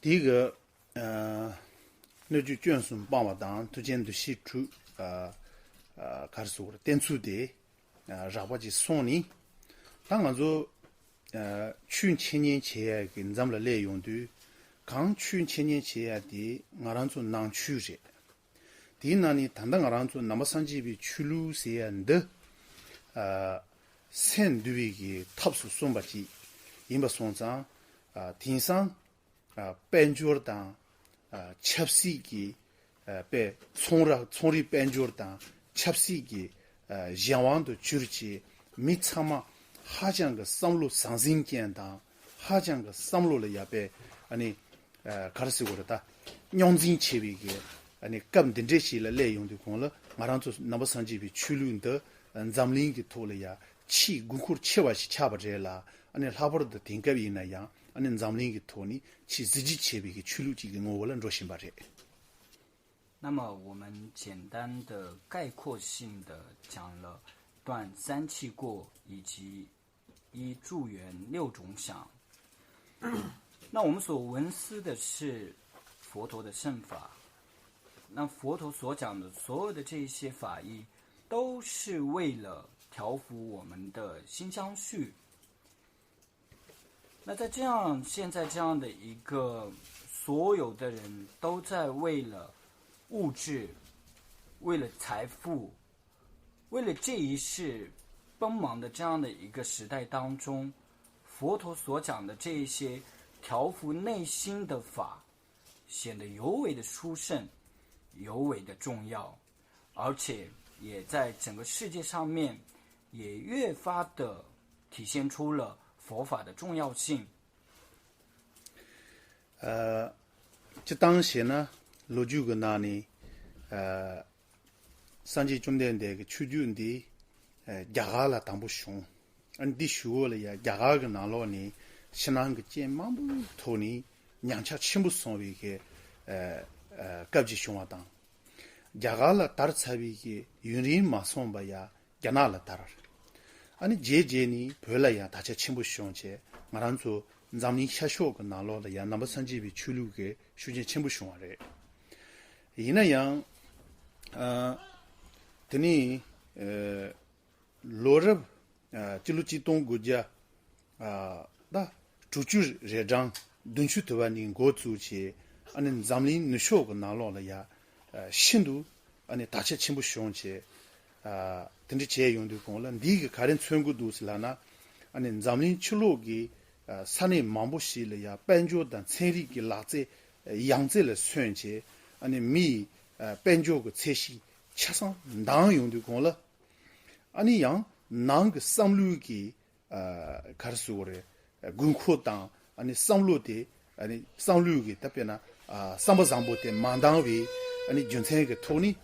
第一个那就眷属爸爸当推荐的是出开始说的电促的让我去送你，当然说去千年前跟咱们来用的，刚去千年前的我让做难去着，第一呢，谈到我让做那么三级比去路线的三对个 top 数送不起，因为送上天上班角当七十个被从里班角当七十个阳光的距离，没他妈哈讲个上路上升简单，哈讲个上路了也被开始过的，两千七百个根本这些来用的光了，马上就那么上级比去路的咱们个拖了呀，七公库七万是差不多了，差不多的挺改变那样。咱们个托尼去自己切别个去路几个我能做行吧这。那么我们简单的概括性的讲了断三气过以及一助缘六种想。那我们所闻思的是佛陀的圣法，那佛陀所讲的所有的这些法义，都是为了调伏我们的心相续。那在现在这样的一个所有的人都在为了物质，为了财富，为了这一世奔忙的这样的一个时代当中，佛陀所讲的这一些调伏内心的法显得尤为的殊胜，尤为的重要，而且也在整个世界上面也越发的体现出了佛法的重要性。这当时呢，罗九个那里，三级重点的个区域的，亚嘎了当不凶，地学了呀，亚嘎个那老呢，现在个肩膀不托呢，娘家全部送为个高级凶啊当，亚嘎了打才为个云人马送吧呀，亚那了打。节呢，回来呀，大家全部凶起，马上做咱们下学个拿老的呀，那么三级比去路给学生全部凶了。伊那样，等你落日这路机动国家那出去热张，东区台湾人过出去，咱们那学个拿老的呀，新度大家全部凶起。等着钱用的工了，第一个开人全国都是了呢，咱们去路给三年忙不死了呀，搬家的城里给拉在养在了算钱，米搬家个菜系吃上难用的工了，样难个上路给开始说的功课当，上路的上路给特别呢上不的忙单位，军产个托尼。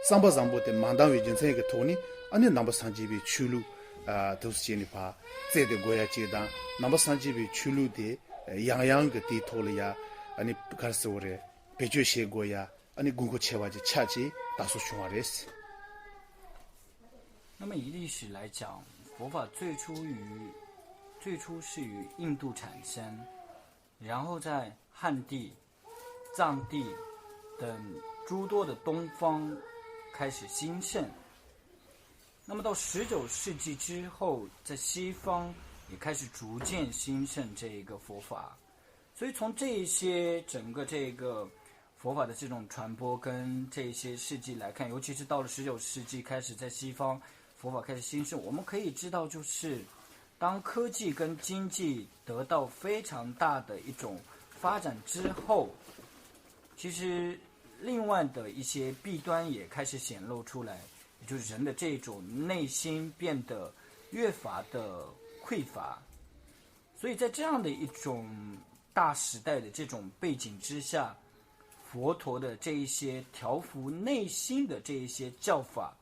上不的mandang为军产一个托尼，那么上级比去路都是建立法，在的国家阶段，那么上级比去路的样个地图了呀，开始我的别就些国呀，公共车话就恰起大数循环的是。那么以历史来讲，佛法最初是于印度产生，然后在汉地、藏地等诸多的东方开始兴盛，那么到19世纪之后，在西方也开始逐渐兴盛这一个佛法。所以从这一些整个这个佛法的这种传播跟这些事迹来看，尤其是到了19世纪开始在西方佛法开始兴盛，我们可以知道就是当科技跟经济得到非常大的一种发展之后，其实另外的一些弊端也开始显露出来，也就是人的这种内心变得越发的匮乏。所以在这样的一种大时代的这种背景之下，佛陀的这一些调伏内心的这一些教法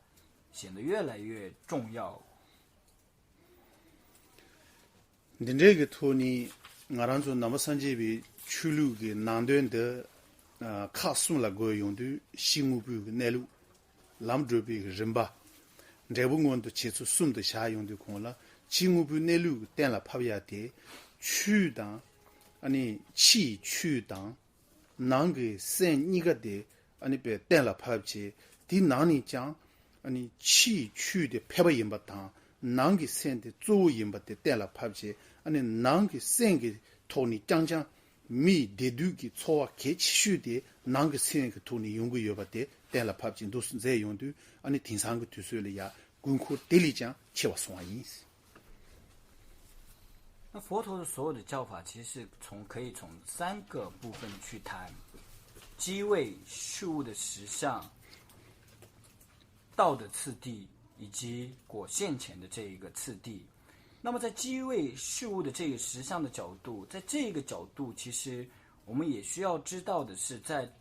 显得越来越重要。你这个托尼，我让做那么三级比去路给南端的卡送了个用的新目标的内陆，咱们这边个人吧，这不我都接触送的下用的空了，新目标内陆点了拍下的去当， 아니 치 추당 난게 센 니가데 아니 배 땡라 파브지 디 나니 장 아니 치 추데 페바 임바당 난게 센데 조 임바데 땡라 파브지 아니 난게 센게 토니 짱짱 미 데두기 초와 개치슈데 난게 센게 토니 용구 여바데 땡라 파브지 도스 제 용두 아니 딩상게 두스르야 군코 딜리장 치와 송아인스 那佛陀的所有的教法，其实可以从3个部分去谈：机位、事物的实相、道的次第，以及果现前的这一个次第。那么在机位事物的这个实相的角度，在这个角度，其实我们也需要知道的是，在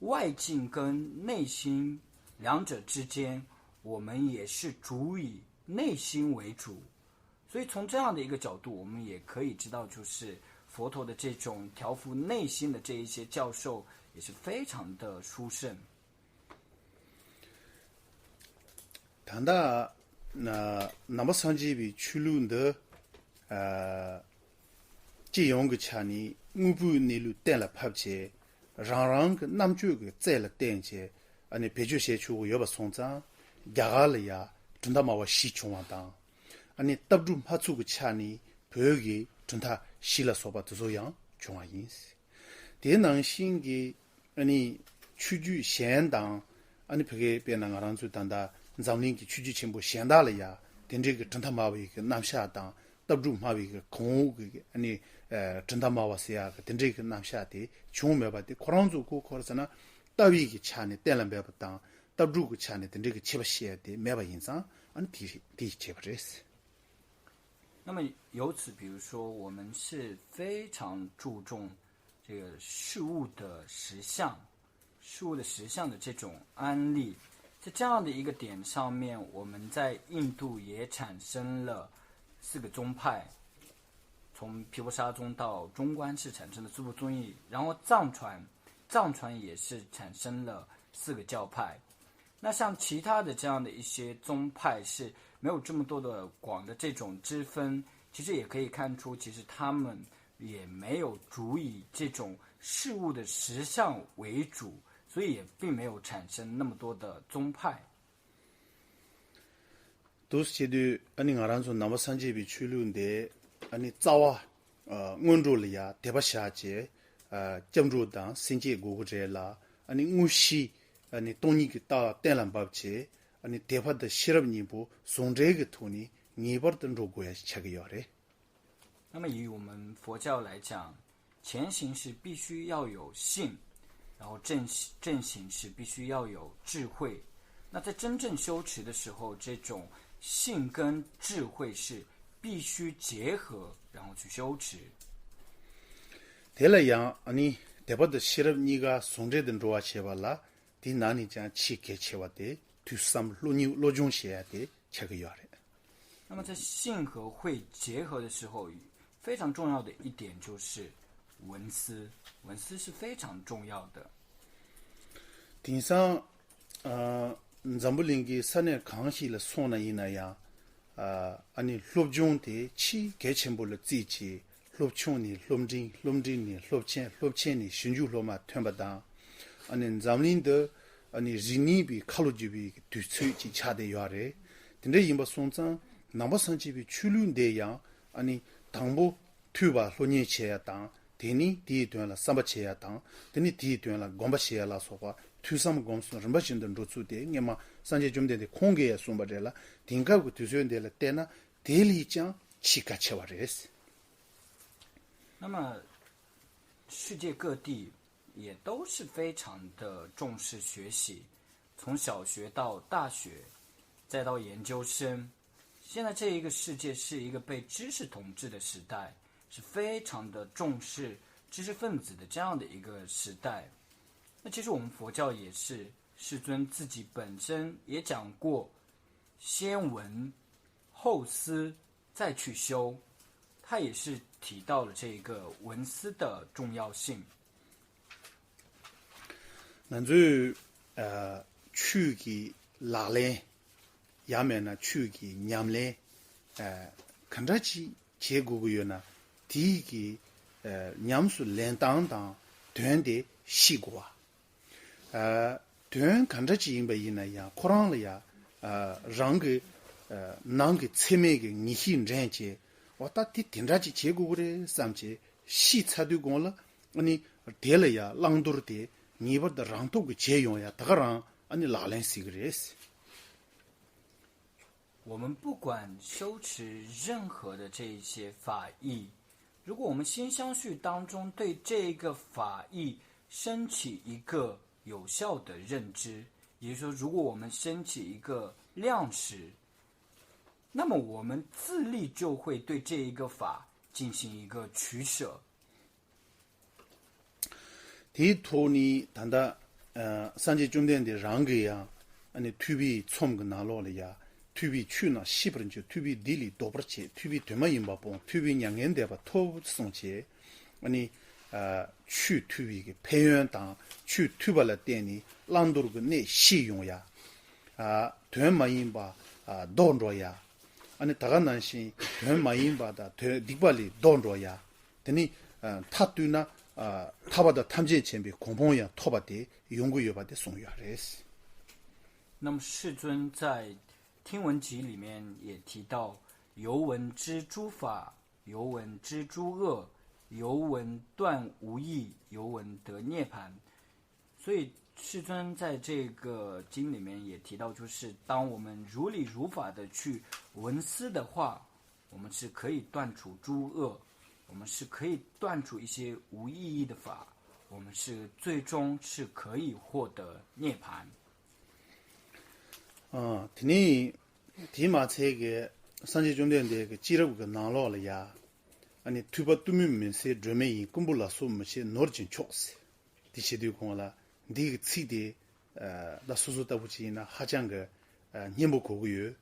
外境跟内心两者之间，我们也是主以内心为主。所以从这样的一个角度，我们也可以知道，就是佛陀的这种调伏内心的这一些教授也是非常的殊胜。谈到那么上级比出路的这样个车呢，我不内路带了拍起，让个南州个在了带起，你别就写出要把送账，压了呀，真的嘛我西穷啊当。 아니 답좀 하추고 차니 벽이 전타 실라 소바 도소양 중앙인스 대낭신기 아니 추주 현당 아니 벽에 변한 거란주 단다 잠링기 추주 전부 현다려야 된저그 전타 마위 그 남샤당 답좀 마위 그 공그 아니 전타 마와스야 된저그 남샤데 중매바데 코란주고 코르잖아 따위기 차니 뗄람배봤다 답주고 차니 된저그 치바시야데 매바 인상 아니 디 치바레스 那么由此，比如说，我们是非常注重这个事物的实相，事物的实相的这种安立，在这样的一个点上面，我们在印度也产生了4个宗派，从毗婆沙宗到中观是产生了诸部宗义，然后藏传也是产生了4个教派。那像其他的这样的一些宗派是 没有这么多的广的这种支分，其实也可以看出，其实他们也没有主以这种事物的实相为主，所以也并没有产生那么多的宗派。都是觉得아니 알아서 남산집이 출루인데 아니 자와 원조리야 대바샤제 점조당 신제 고고제라 아니 무시 아니 돈이기 따 뗄람밥제 아니 대파의 실업니부 송제의 돈이 니버던 로고야 차기요래. 那么以我们佛教来讲，前行是必须要有信，然后正行是必须要有智慧。那在真正修持的时候，这种信跟智慧是必须结合，然后去修持。 대라양 아니 대파의 실업니가 송제된 로와 제발라 디 나니장 치게 채와대 두삼 로중시야대 차기요래. 那么在信和慧结合的时候，非常重要的一点就是文思，文思是非常重要的。 딩상 잠불링기 산에 강시를 소나이나야 아니 롭종대 치 개첨불을 찌지 롭총니 롬진니 롭첸니 신주로마 템바다 아니 잠린더 아니 지니비 칼로지비 뒤츠지 차대 요아래 근데 임바 손장 남바산지비 출륜대야 아니 당보 튜바 로니체야당 데니 디드라 삼바체야당 데니 디드라 곰바체야라 소바 투삼 곰스 럼바신던 로츠데 녜마 산제 좀데데 콩게야 숨바데라 딩가고 투스연데라 때나 데리장 치카체와레스 那么世界各地也都是非常的重视学习，从小学到大学，再到研究生。现在这一个世界是一个被知识统治的时代，是非常的重视知识分子的这样的一个时代。那其实我们佛教也是，世尊自己本身也讲过，先闻后思再去修，他也是提到了这个文思的重要性。 난주 추기 라레 야메나 추기 냠레 칸라치 제국이요나 디기 냠수 렌당당 된데 시고아 된 간자지 인바이나야 코랑이야 랑게 낭게 체메게 니힌 렌제 와타티 딘라지 제국으로 삼제 시차되고라 아니 델야 랑도르데 니버다 랑토게 제용야 다가랑 아니 라렌시그레스 我们不管修持任何的这一些法义，如果我们心相续当中对这个法义升起一个有效的认知，也就是说，如果我们升起一个量识，那么我们自力就会对这一个法进行一个取舍。디 토니 단다 산지 좀된데 랑게야 아니 튜비 촘그 나로려야 튜비 추나 시브른지 튜비 딜리 도브르치 튜비 되마임바봉 튜비 냥엔데바 토송치 아니 추 튜비게 폐연당 추 튜발라 때니 란도르그 네 시용야 되마임바 돈로야 아니 다간난시 되마임바다 딕발리 돈로야 되니 타뚜나 타바다 탐지前辈 공봉야 토바데 연구여바데 송야레스 那么世尊在听闻集里面也提到，由闻知诸法，由闻知诸恶，由闻断无益，由闻得涅槃。所以世尊在这个经里面也提到，就是当我们如理如法的去闻思的话，我们是可以断除诸恶，我们是可以断除一些无意义的法，我们是最终是可以获得涅槃。드니 디마체게 산지 좀된데 그 지르고 나로려야 아니 투바 투미면세 드메이 꿈불라 소무시 노르진 촉스 디시디 공라 디 치디 다 수수다 부지나 하장가 님보 고고요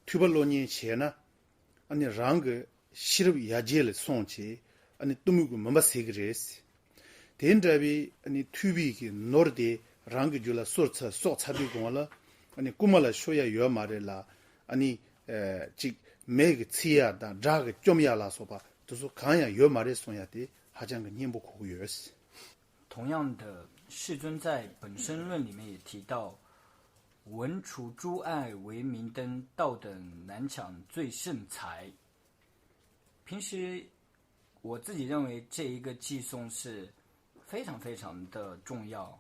투발로니 체나 아니 랑가 시르 야젤 송치 아니 투미고 맘바세그레스 덴드라비 아니 투비기 노르데 랑가 줄라 소차 소차디 공라 아니 꾸말라 쇼야 요 말레라 아니 직 매그 치야다 자가 좀야라서 봐 도서 강야 요 말에 송야데 하장가 님보 고고요스 同样的，世尊在本身论里面也提到，闻除诸爱为明灯，道等难抢最胜财。平时我自己认为这一个偈颂是非常非常的重要，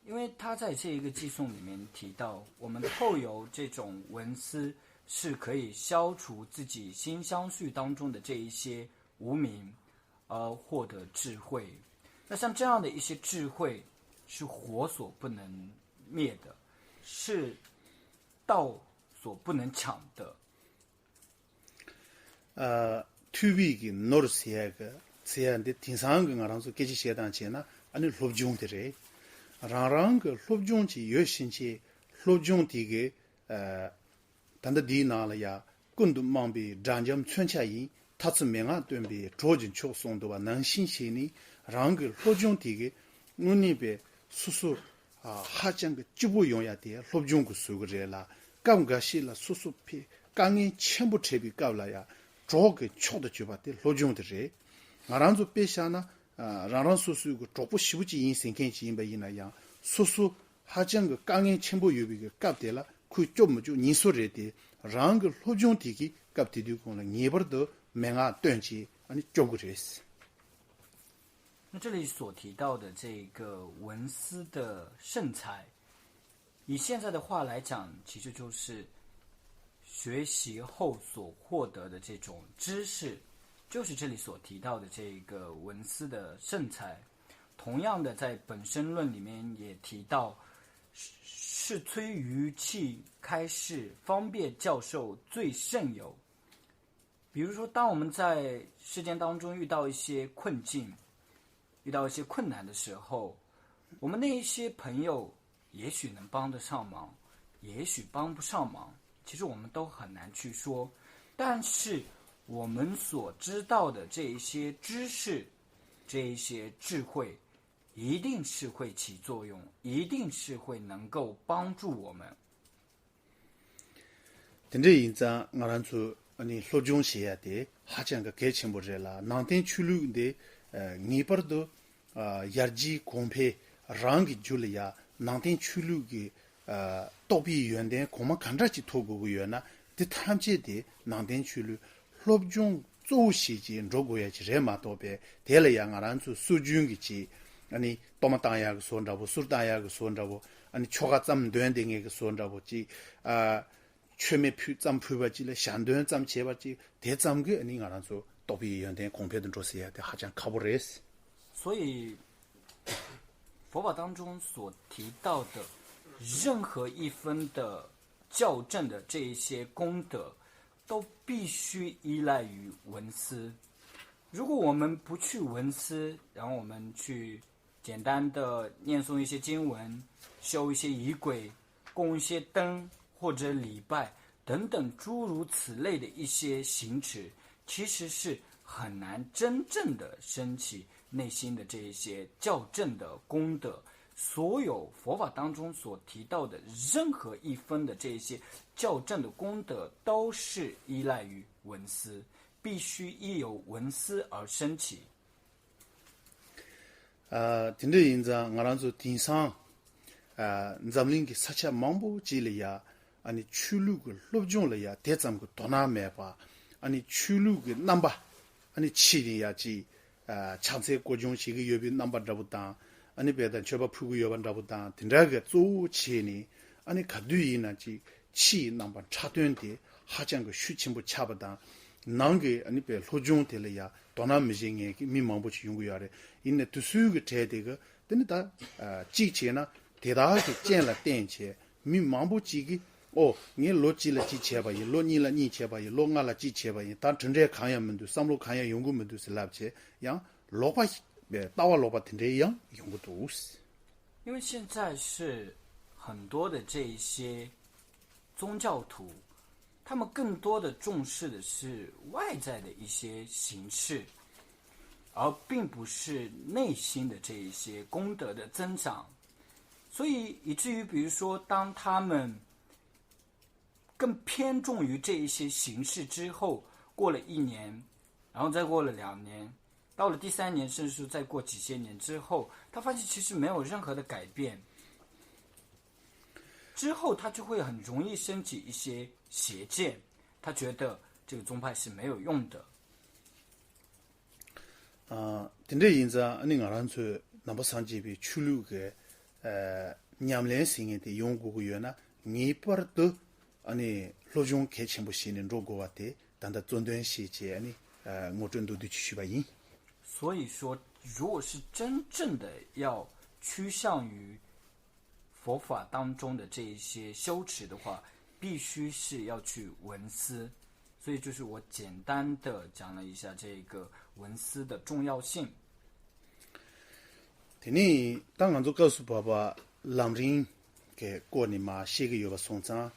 因为他在这一个偈颂里面提到，我们透由这种闻思是可以消除自己心相续当中的这一些无明，而获得智慧。那像这样的一些智慧是火所不能灭的，是道所不能抢的。투비기 노르시야가 세한데 tin상가 ngaranso keji shedan chena ani lobjung tere rang lobjung chi yoshinchi lobjung tige tanda di nalaya kundu mambi janjam chönchayi tatsmenga dönbi jojin choksongdo wa nangshin sheni rang lobjung tige nunibe susu 하장 그 지부 용야데 lobjung 구 수그레라 감가시라 수수피 강이 첨부 채비 까울라야 조게 초도 주바데 로중들이 나란조 빼샤나 라란 수수고 조부 시부지 인생ken치 인바이나야 수수 하장 그 강의 첨부 유비가 깝데라 그 좀주 니소레데 랑 로중디기 깝디디고나 니버도 맹아 던지 아니 쪼그레스 那这里所提到的这个闻思的圣才，以现在的话来讲，其实就是学习后所获得的这种知识，就是这里所提到的这个闻思的圣才。同样的，在本身论里面也提到，是催于气开示，方便教授最甚有。比如说，当我们在世间当中遇到一些困境，遇到一些困难的时候，我们那一些朋友也许能帮得上忙，也许帮不上忙，其实我们都很难去说。但是我们所知道的这一些知识，这一些智慧，一定是会起作用，一定是会能够帮助我们。근데 인자 나란주 아니 소종 시야 돼 하장가 개침보래라 난텐 출루데 니버도 야지 공페 랑기 줄이야 난텐 출루기 또비 연대 고마 간다지 토고고 연나 디탐제데 난텐 출루 롭종 조시지 로고야지 레마도베 델야가란주 수중기지 아니 또마타야가 손잡고 술다야가 손잡고 아니 초가 짬 된댕이가 손잡고지 최매 zam표바지래相对짬 제바지 대짬게 아니 알아서 또비 연대 공표된 조세야 돼 하장 카보레스 所以佛法当中所提到的任何一分的校正的这一些功德，都必须依赖于闻思。如果我们不去闻思，然后我们去简单的念诵一些经文，修一些仪轨，供一些灯或者礼拜等等诸如此类的一些行持，其实是很难真正的升起内心的这一些校正的功德。所有佛法当中所提到的任何一分的这些校正的功德，都是依赖于闻思，必须依由闻思而升起。딘데 인자 ngaranzo tin상 nzamling ki sacha mambo jiliya ani chulug lobjongla 대zam고 도나메바 아니 chulug 넘버 아니 치리야지 창세 고종시기 여비 넘버 잡았다 아니 배다 저바 푸고 여반 잡았다 딘라가 조치니 아니 가두이나지 치 넘버 차된데 하장거 슈침부 차바다 난게 아니 배 로종텔이야 도나미징에 미망부치 용구야래 인내 두수가 제대가 근데 지체나 대다하게 젠라 땡체 미망부지기 니 로지라 지체바 이 로니라 니체바 이 롱알라 지체바 다 전제 강야면도 삼로 강야 연구면도 슬랍체 양 로바 다와 로바 텐데 양 연구도 우스 因为现在是很多的这一些宗教徒，他们更多的重视的是外在的一些形式，而并不是内心的这一些功德的增长。所以以至于比如说当他们更偏重于这一些形式之后，过了1年，然后再过了2年，到了第3年，甚至是再过几些年之后，他发现其实没有任何的改变，之后他就会很容易升起一些邪见，他觉得这个宗派是没有用的。딘데 인자 아니 ngaranzo 넘버 산지비 출루게 냠렌싱에 용구고요나 니퍼도 아니 로종 개침부시는 로고와테 단다 존된 시제 아니 모전도도 취바이 所以说，如果是真正的要趋向于佛法当中的这一些修持的话，必须是要去闻思。所以就是我简单的讲了一下这个闻思的重要性。 테니 당한조 가수 봐봐 람린 게 꼬니마 시게 요바 송자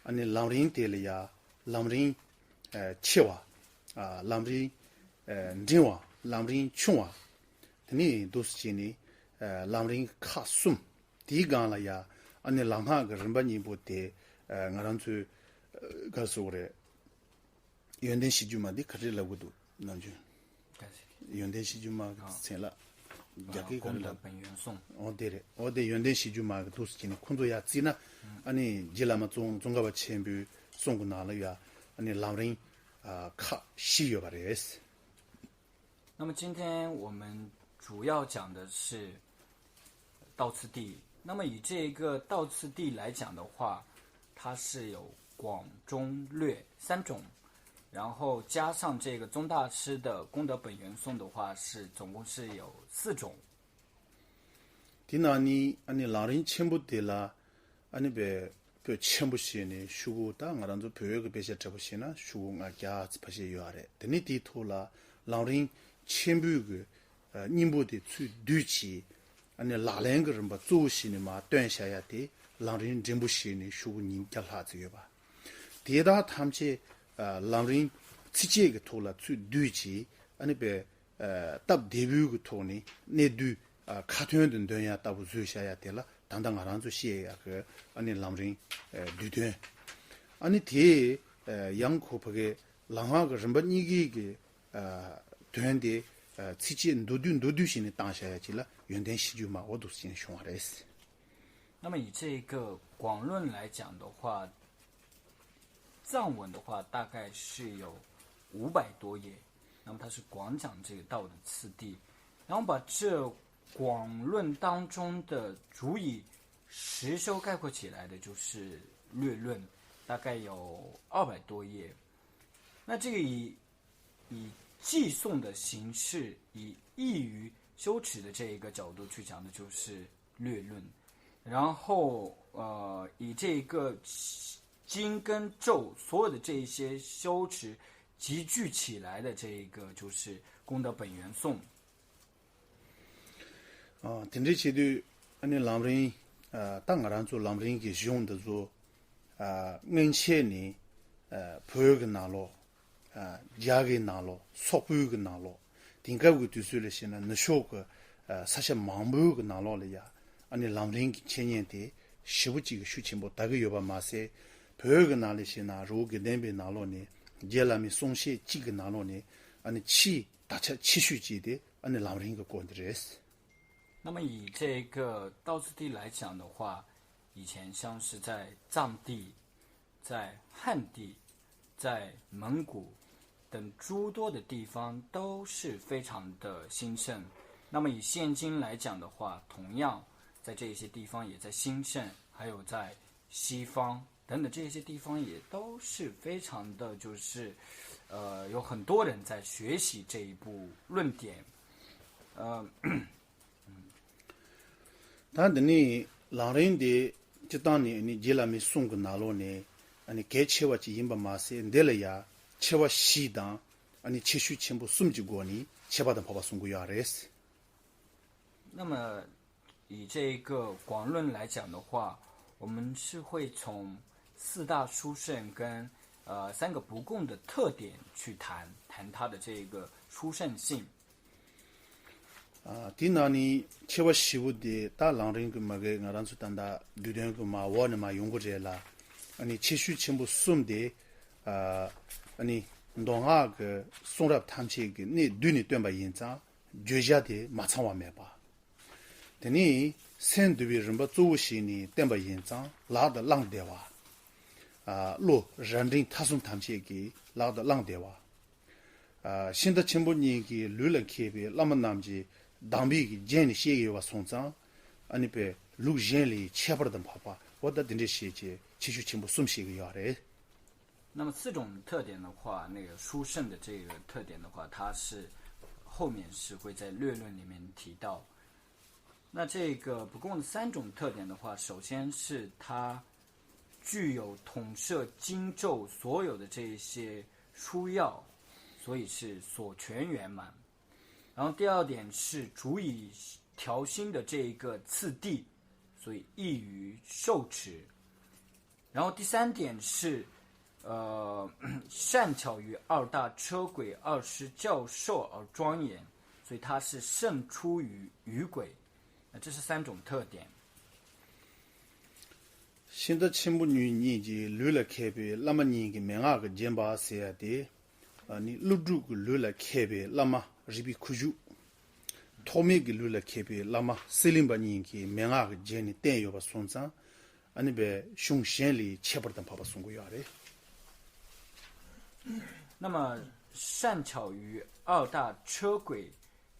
아니 람린 텔이야 람린 치와 람린 진와 람린 추와 테니 도스치니 람린 카숨 디간라야 아니 람하 그런바니 보테 ngaranzu 가수래 연대 시주마디 카릴라고도 난주 연대 시주마 셀라 功德本源颂 어데 연대 시주마 도스치니 콘도야 지나 아니 질라마 종가바 쳔비 송구나라야 아니 람린 카 시요바레스 那么今天我们主要讲的是道次第。那么以这个道次第来讲的话，它是有广中略3种，然后加上这个宗大师的功德本源颂的话，是总共是有4种。 디나니 아니 라린 쳔부데라 아니 베 쳔부시니 슈고다 ngaranzo 벼가 베셔 잡으시나 슈고가 갸츠 파시 요아레 데니 디토라 라린 쳔부그 님부데 츠 두치 아니 라랭거름 바 조시니 마斷下야데 라린 쳔부시니 슈고 님 갸하즈요바 데다 탐체 라린 치체가 토라 츠 두치 아니 베답 데뷔그 토니 네두 카트연든 되냐 따부 주셔야 되라 당당 알아서 시에야 그 아니 람린 두드 아니 디 양코프게 랑하 그 럼바 니기 되는데 치치 누두신의 당샤야지라 연된 시주마 오도신 쇼아레스 那么以这个广论来讲的话，藏文的话大概是有500多页，那么它是广讲这个道的次第，然后把这广论当中的主以实修概括起来的就是略论，大概有200多页。那这个以寄诵的形式，以易于修持的这一个角度去讲的就是略论，然后以这个经跟咒所有的这一些修持集聚起来的这一个就是功德本源颂。顶这些的按老人当然做老人给用的做硬切呢朋友个拿咯家给拿咯说朋友个拿咯顶个个就是了些呢那说个사실 마음을 그 나눠려야 아니 람링 천년대 15기 그 수침보 다가 여바 마세 벽을 나리시나 로게 냄베 나눠니 제라미 송시 지그 나눠니 아니 치 다차 치슈지데 아니 람링 그 권드레스 那么以这个道次第来讲的话，以前像是在藏地、在汉地、在蒙古等诸多的地方都是非常的兴盛。那么以现今来讲的话，同样在这些地方也在兴盛，还有在西方等等这些地方也都是非常的就是有很多人在学习这一部论点。但你老人的就当你接了没送个拿罗呢，你该切我去引把马塞得了呀，切我西当，你切许全部送去过你，切把的爸爸送过亚热斯。那么以这个广论来讲的话，我们是会从4大殊胜跟3个不共的特点去谈它的这个殊胜性。第那里切我西部的大狼人个么个，我当初当da榴莲个嘛，我呢嘛用过这啦，你切许全部送的你东亚个送入他们去个，你对你对吧印章，绝佳的马上完没吧？等你先对比人把做些呢，对吧印章拉的浪的哇，路人人他送他们去个拉的浪的哇，现在全部你个旅了开呗，那么南极。当比个建的些个话送账，你别路建里切不了的跑吧，我的等这些节其实全部送些个样嘞。那么4种特点的话，那个殊胜的这个特点的话，它是后面是会在略论里面提到。那这个不共的3种特点的话，首先是它具有统摄经咒所有的这一些书要，所以是所全圆满。然后第二点是主以调心的这一个次第，所以易于受持。然后第3点是善巧于2大车轨2师教授而庄严，所以它是胜出于余轨。那这是3种特点。现在全部你就留了开呗，那么你个名啊个肩膀写的，你录住个留了开呗，那么是比苦住。토미 길룰라 케베 라마 셀림바니기 맹아 제니 땡요바 손자 아니베 슝셴리 쳬버던 파바 송고야레 那么善巧于2大车轨，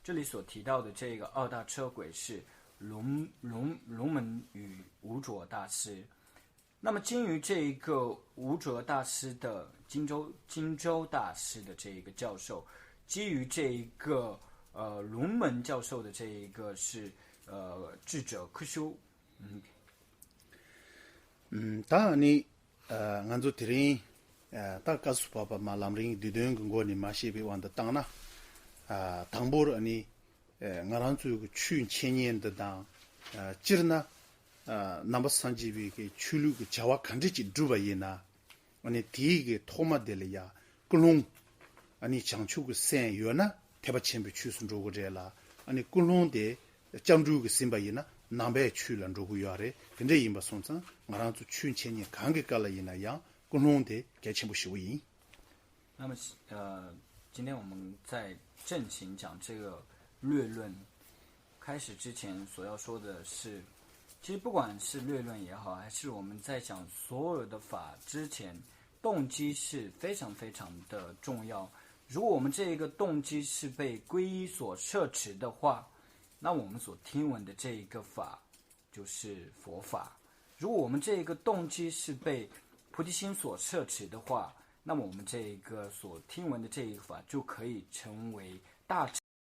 这里所提到的这个2大车轨是龙门与无着大师。那么基于这一个无着大师的荆州大师的这一个教授，基于这一个龙门教授的这一个是智者克修。当然你俺做的人大家说爸爸妈妈人对对跟我你妈是被玩的当那当波了你俺做个去千年的当今儿呢那么三级别个去了个加瓦看着进住吧也呢我呢第一个托马的了呀个龙你讲出个3月呢태바 쳔비 추순 조고 제라 아니 꿀론데 장주가 심바이나 남배 추란 조고 요아레 근데 임바 손상 마란주 춘첸이 관계 깔라이나야 꿀론데 개침부 시위 那么今天我们在正行讲这个略论开始之前所要说的是，其实不管是略论也好，还是我们在讲所有的法之前，动机是非常非常的重要。如果我们这一个动机是被皈依所摄持的话，那我们所听闻的这一个法就是佛法。如果我们这一个动机是被菩提心所摄持的话，那么我们这一个所听闻的这一个法就可以成为大